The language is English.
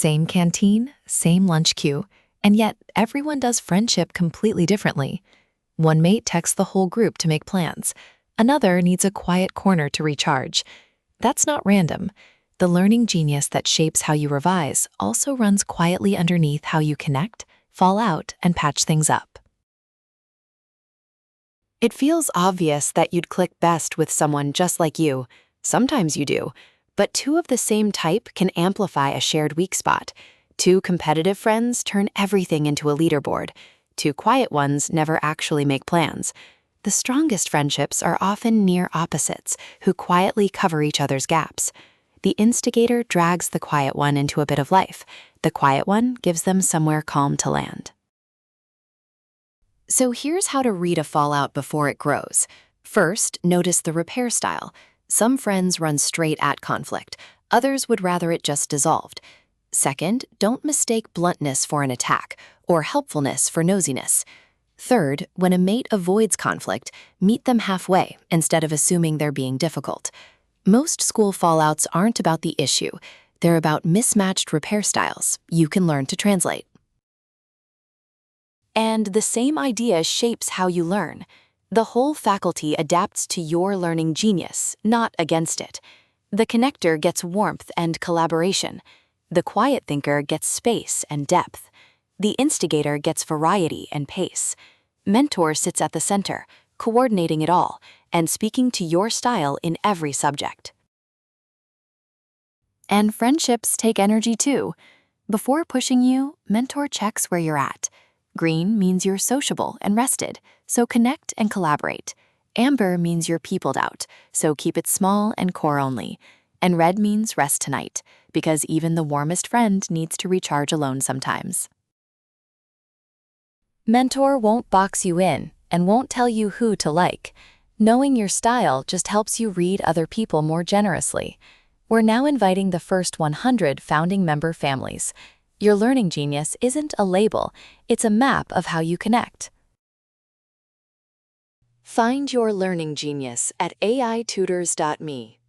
Same canteen, same lunch queue, and yet everyone does friendship completely differently. One mate texts the whole group to make plans. Another needs a quiet corner to recharge. That's not random. The learning genius that shapes how you revise also runs quietly underneath how you connect, fall out, and patch things up. It feels obvious that you'd click best with someone just like you. Sometimes you do. But two of the same type can amplify a shared weak spot. Two competitive friends turn everything into a leaderboard. Two quiet ones never actually make plans. The strongest friendships are often near opposites who quietly cover each other's gaps. The instigator drags the quiet one into a bit of life. The quiet one gives them somewhere calm to land. So here's how to read a fallout before it grows. First, notice the repair style. Some friends run straight at conflict. Others would rather it just dissolved. Second, don't mistake bluntness for an attack or helpfulness for nosiness. Third, when a mate avoids conflict, meet them halfway instead of assuming they're being difficult. Most school fallouts aren't about the issue. They're about mismatched repair styles you can learn to translate. And the same idea shapes how you learn. The whole faculty adapts to your learning genius, not against it. The connector gets warmth and collaboration. The quiet thinker gets space and depth. The instigator gets variety and pace. Mentor sits at the center, coordinating it all, and speaking to your style in every subject. And friendships take energy too. Before pushing you, mentor checks where you're at. Green means you're sociable and rested, so connect and collaborate. Amber means you're peopled out, so keep it small and core only. And red means rest tonight, because even the warmest friend needs to recharge alone sometimes. Mentor won't box you in and won't tell you who to like. Knowing your style just helps you read other people more generously. We're now inviting the first 100 founding member families. Your learning genius isn't a label, it's a map of how you connect. Find your learning genius at aitutors.me.